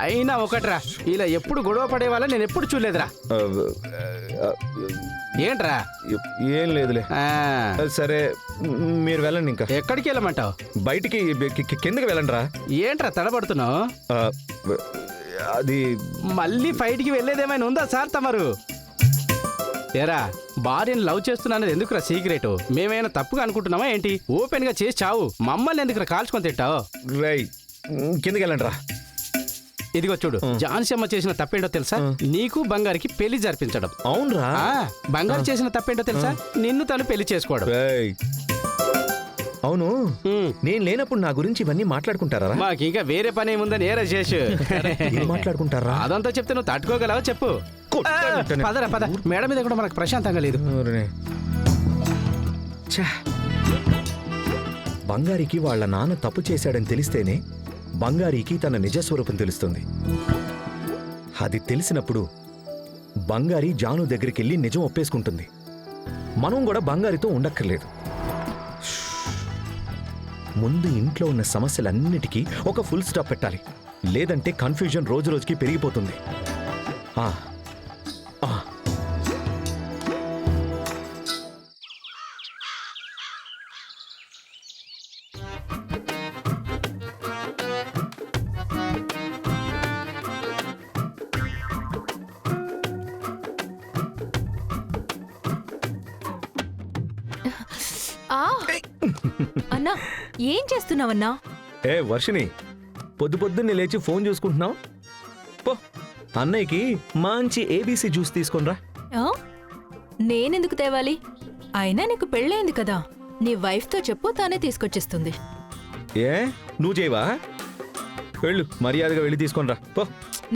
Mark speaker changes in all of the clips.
Speaker 1: అయినా ఒకట్రా, ఇలా ఎప్పుడు గొడవ పడే వాళ్ళ నేను ఎప్పుడు చూడలేదురా. ఏంట్రా?
Speaker 2: ఏం లేదులే. సరే మీరు వెళ్ళండి. ఇంకా
Speaker 1: ఎక్కడికి వెళ్ళమంటావు?
Speaker 2: బయటికి కిందకి వెళ్ళండి రా.
Speaker 1: ఏంట్రా తడబడుతున్నావు?
Speaker 2: అది
Speaker 1: మళ్ళీ ఫైట్కి వెళ్ళేదేమైనా ఉందా సార్ తమరు? ఏరా, భార్యను లవ్ చేస్తున్నానది ఎందుకురా సీక్రెట్? మేమైనా తప్పుగా అనుకుంటున్నావా ఏంటి? ఓపెన్ గా చేసి చావు, మమ్మల్ని ఎందుకురా కాల్చుకొని తింటావు?
Speaker 2: రై కిందకి వెళ్ళండి రా.
Speaker 1: ఇదిగో చూడు, ఝాన్సీ అమ్మ చేసిన తప్పేంటో తెలుసా? నీకు బంగారికి పెళ్లి జరిపించడం.
Speaker 2: అవునరా?
Speaker 1: బంగారు చేసిన తప్పేంటో తెలుసా? నిన్ను తను పెళ్లి చేసుకోవడం.
Speaker 2: అవును, నేను లేనప్పుడు నా గురించి ఇవన్నీ మాట్లాడుకుంటారా?
Speaker 1: మాకు ఇంకా వేరే పని ఏముందని ఏ రాజేష్
Speaker 2: మాట్లాడుకుంటారా?
Speaker 1: అదంతా చెప్తే నువ్వు తట్టుకోగలవా చెప్పు? పదరా పద, మేడం మీద కూడా మనకు ప్రశాంతంగా లేదు.
Speaker 2: బంగారికి వాళ్ళ నాన్న తప్పు చేశాడని తెలిస్తేనే బంగారికి తన నిజస్వరూపం తెలుస్తుంది. అది తెలిసినప్పుడు బంగారి జాను దగ్గరికి వెళ్ళి నిజం ఒప్పేసుకుంటుంది. మనం కూడా బంగారితో ఉండక్కర్లేదు. ముందు ఇంట్లో ఉన్న సమస్యలన్నిటికీ ఒక ఫుల్ స్టాప్ పెట్టాలి, లేదంటే కన్ఫ్యూజన్ రోజు రోజుకి పెరిగిపోతుంది.
Speaker 3: అన్నా, ఏం చేస్తున్నావన్నా?
Speaker 2: ఏ వర్షిని, పొద్దు పొద్దున్నే లేచి ఫోన్ చూసుకుంటున్నావు? పో, అన్నయ్యకి మంచి ఏబీసీ జ్యూస్ తీసుకొనిరా.
Speaker 3: నేనెందుకు తేవాలి? అయినా నీకు పెళ్ళైంది కదా, నీ వైఫ్తో చెప్పు, తానే తీసుకొచ్చేస్తుంది.
Speaker 2: ఏ నువ్వు చేయవా? వెళ్ళు, మర్యాదగా వెళ్ళి తీసుకొనిరా. పో.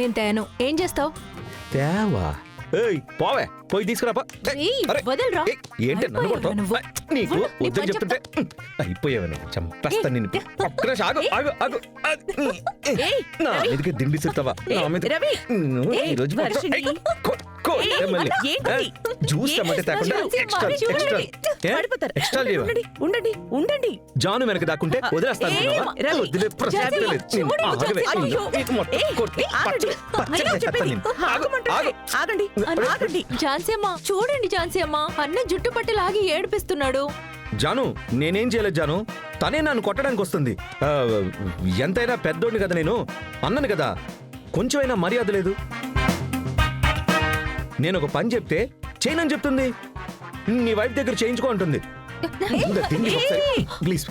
Speaker 3: నేను తేను. ఏం చేస్తావు?
Speaker 2: తేవా? ఏయ్ పోవే, పోయి తీసుకురా. ఏంటి నన్ను కొడతావు? నీకు వద్దని చెప్తుంటే అయిపోయావు. నువ్వు చంపేస్తా నిన్ను. నా మీదకి దిండి సిస్తావా? నా మీద ఈరోజు జ్యూస్ టమాటే తేకుండా ఎక్స్ట్రా
Speaker 4: ఉండండి.
Speaker 2: జాను వెనక దాక్కుంటే వదిలేస్తాను.
Speaker 3: ఝాన్సీ అమ్మ చూడండి, ఝాన్సీ అమ్మ అన్న జుట్టు పట్టి లాగి ఏడిపిస్తున్నాడు.
Speaker 2: జాను, నేనేం చేయలేదు జాను, తనే నన్ను కొట్టడానికి వస్తుంది. ఎంతైనా పెద్దోడిని కదా, నేను అన్నను కదా, కొంచెమైనా మర్యాద లేదు. నేను ఒక పని చెప్తే చేయనని చెప్తుంది. నీ వైఫ్ దగ్గర చేయించుకో అంటుంది. ప్లీజ్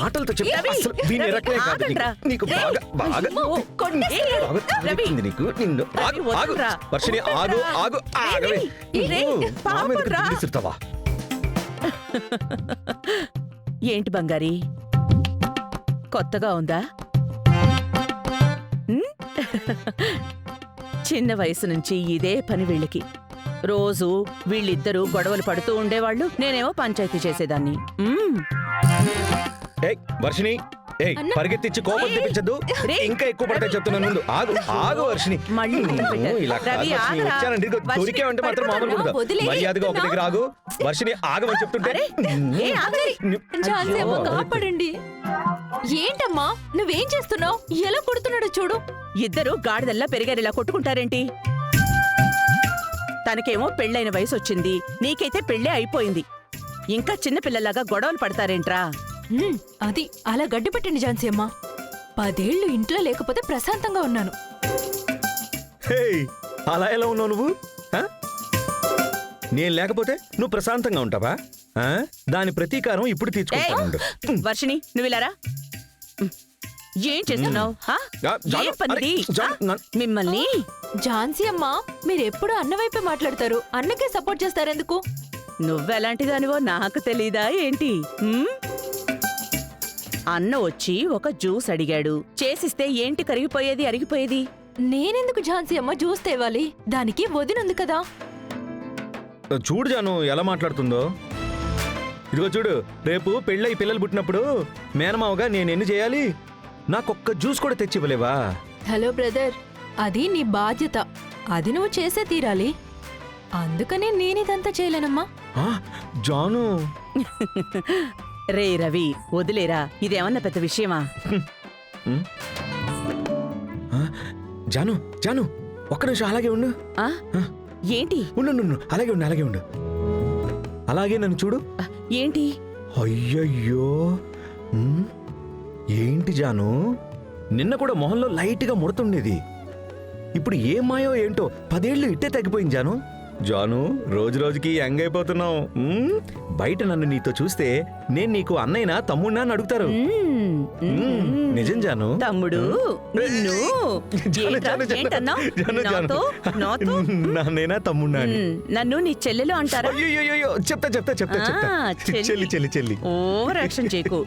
Speaker 2: మాటలతో చెప్పి అసలు దీని రకమే కాదు. నీకు బాగా బాగా నీకు నిన్ను వర్షిని ఆగు ఆగు ఆగవే. నా మీదకి దిండి సిస్తావా?
Speaker 4: ఏంటి బంగారి, కొత్తగా ఉందా? చిన్న వయసు నుంచి ఇదే పని వీళ్ళకి. రోజు వీళ్ళిద్దరూ గొడవలు పడుతూ ఉండేవాళ్ళు, నేనేమో పంచాయతీ చేసేదాన్ని.
Speaker 2: వర్షిని, పరిగెత్తించి కోపం తెప్పించద్దు. ఇంకా ఎక్కువ పడతా చెప్తున్నాను. ముందు ఆగు ఆగు వర్షిని. దొరికేవంటే మాత్రం మామూలు ఉండదు. మర్యాదగా ఒక దగ్గర ఆగు. వర్షిని ఆగమని చెప్తుంటే.
Speaker 3: కాపాడండి. ఏంటమ్మా నువ్వేం చేస్తున్నావు? ఎలా కొడుతున్నాడు చూడు.
Speaker 4: ఇద్దరు గాడిదల్లా పెరిగారు, ఇలా కొట్టుకుంటారేంటి? తనకేమో పెళ్ళైన వయసు వచ్చింది, నీకైతే పెళ్ళే అయిపోయింది. ఇంకా చిన్నపిల్లలాగా గొడవలు పడతారేంట్రా?
Speaker 3: అది అలా గడ్డిపెట్టండి ఝాన్సీ అమ్మ. 10 ఏళ్లు ఇంట్లో లేకపోతే ప్రశాంతంగా ఉన్నాను.
Speaker 2: అలా ఎలా ఉన్నావు నువ్వు? నేను లేకపోతే నువ్వు ప్రశాంతంగా ఉంటావా? దాని ప్రతీకారం ఇప్పుడు తీర్చుకుంటాను.
Speaker 4: వర్షిని, నువ్వు ఇలారా. ఏం చేస్తున్నావు? మిమ్మల్ని.
Speaker 3: ఝాన్సీ అమ్మ, మీరెప్పుడు అన్న వైపే మాట్లాడతారు, అన్నకే సపోర్ట్ చేస్తారెందుకు?
Speaker 4: నువ్వెలాంటి దానివో నాకు తెలీదా ఏంటి? అన్న వచ్చి ఒక జ్యూస్ అడిగాడు, చేసిస్తే ఏంటి కరిగిపోయేది అరిగిపోయేది?
Speaker 3: నేనెందుకు ఝాన్సీ అమ్మ జ్యూస్ తేవాలి? దానికి వదినుంది కదా.
Speaker 2: చూడు జాను ఎలా మాట్లాడుతుందో. ఇదిగో చూడు, రేపు పెళ్ళై పిల్లలు పుట్టినప్పుడు మేనమావగా నేనెన్ని చేయాలి? నాకొక్క జ్యూస్ కూడా తెచ్చివ్వలేవా?
Speaker 3: హలో బ్రదర్, అది నీ బాధ్యత, అది నువ్వు చేసే తీరాలి. అందుకనే నేనిదంతా చేయలేనమ్మా.
Speaker 2: జాను.
Speaker 4: రే రవి, వదిలేరా, ఇదేమన్నా పెద్ద విషయమా?
Speaker 2: జాను జాను ఒక్క నిమిషం అలాగే ఉండు.
Speaker 4: ఆ? ఏంటి
Speaker 2: ఉండు ఉండు, ఉండు. అలాగే ఉండు అలాగే ఉండు. అలాగే నన్ను చూడు.
Speaker 4: ఏంటి
Speaker 2: అయ్యయ్యో ఏంటి జాను, నిన్న కూడా మొహంలో లైట్గా ముడతుండేది. ఇప్పుడు ఏం మాయో ఏంటో 10 ఏళ్ళు ఇట్టే తగ్గిపోయింది జాను. జాను రోజు రోజుకి యంగ్ అయిపోతున్నావు. బయట నన్ను నీతో చూస్తే నేను నీకు అన్నయ్యనా తమ్ముడినా అని అడుగుతారు. నిజం జాను.
Speaker 4: తమ్ముడు నిన్ను
Speaker 2: జాను,
Speaker 4: ఏంట్రా,
Speaker 2: జాను, జాను.
Speaker 4: ఏంటన్నావ్?
Speaker 2: జాను, జాను.
Speaker 4: నాతో
Speaker 2: నాన్నేనా తమ్ముడినా అని.
Speaker 4: నన్ను నీ చెల్లెలు అంటారా?
Speaker 2: అయ్యయ్యో, చెప్తా చెప్తా చెప్తా చెప్తా. చెల్లి చెల్లి చెల్లి.
Speaker 4: ఓ రక్షణ చేయకు.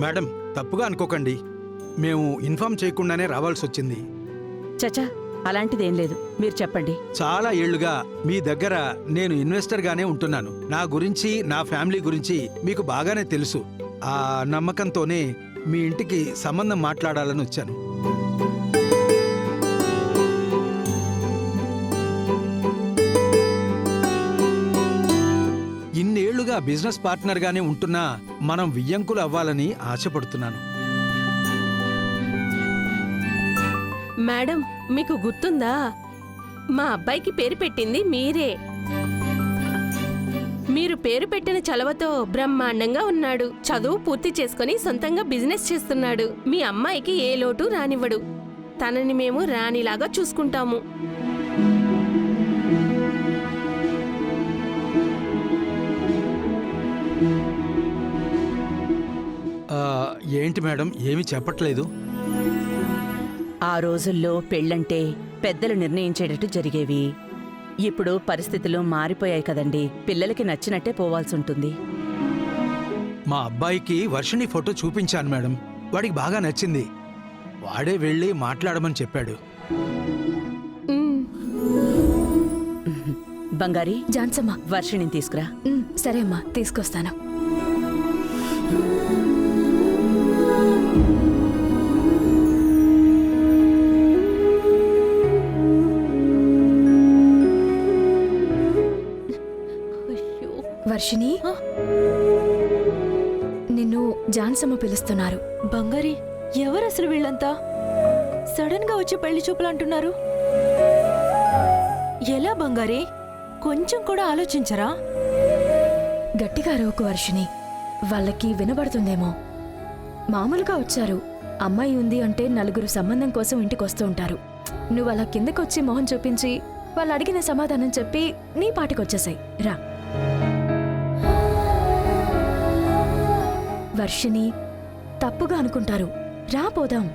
Speaker 5: మేడం, తప్పుగా అనుకోకండి, మేము ఇన్ఫార్మ్ చేయకుండానే రావాల్సి వచ్చింది.
Speaker 4: చచా అలాంటిదేం లేదు, మీరు చెప్పండి.
Speaker 5: చాలా ఏళ్లుగా మీ దగ్గర నేను ఇన్వెస్టర్గానే ఉంటున్నాను. నా గురించి, నా ఫ్యామిలీ గురించి మీకు బాగానే తెలుసు. ఆ నమ్మకంతోనే మీ ఇంటికి సంబంధం మాట్లాడాలని వచ్చాను. ఇన్నేళ్లుగా బిజినెస్ పార్ట్నర్గానే ఉంటున్నా మనం వియ్యంకులు అవ్వాలని ఆశపడుతున్నాను.
Speaker 6: మేడం, మీకు గుర్తుందా? మా అబ్బాయికి పేరు పెట్టింది మీరే. మీరు పేరు పెట్టిన చలవతో బ్రహ్మాండంగా ఉన్నాడు. చదువు పూర్తి చేసుకుని సొంతంగా బిజినెస్ చేస్తున్నాడు. మీ అమ్మాయికి ఏ లోటు రానివ్వడు. తనని మేము రాణిలాగా చూసుకుంటాము.
Speaker 5: ఏంటి మేడం, ఏమీ చెప్పట్లేదు?
Speaker 4: ఆ రోజుల్లో పెళ్ళంటే పెద్దలు నిర్ణయించేటట్టు జరిగేవి. ఇప్పుడు పరిస్థితులు మారిపోయాయి కదండి. పిల్లలకి నచ్చినట్టే పోవాల్సి ఉంటుంది.
Speaker 5: మా అబ్బాయికి వర్షిణి ఫోటో చూపించాను మేడం. వాడికి బాగా నచ్చింది. వాడే వెళ్ళి మాట్లాడమని చెప్పాడు.
Speaker 4: బంగారి,
Speaker 7: జాన్సమ్మ,
Speaker 4: వర్షిణిని తీసుకురా.
Speaker 7: సరే అమ్మా, తీసుకొస్తాను. వర్షిణి, నిన్ను జాన్సమ్మ పిలుస్తున్నారు.
Speaker 3: బంగారి, ఎవరు అసలు వీళ్ళంతా? సడన్ గా వచ్చి పెళ్లి చూపులు అంటున్నారు. ఎలా బంగారి? కొంచెం కూడా ఆలోచించరా?
Speaker 7: గట్టిగా అరవకు వర్షిణి, వాళ్ళకి వినబడుతుందేమో. మామూలుగా వచ్చారు. అమ్మాయి ఉంది అంటే నలుగురు సంబంధం కోసం ఇంటికొస్తూ ఉంటారు. నువ్వు అలా కిందకొచ్చి మొహం చూపించి వాళ్ళు అడిగిన సమాధానం చెప్పి నీ పాటికొచ్చేసాయి. రా వర్షిణి, తప్పుగా అనుకుంటారు. రా పోదాం.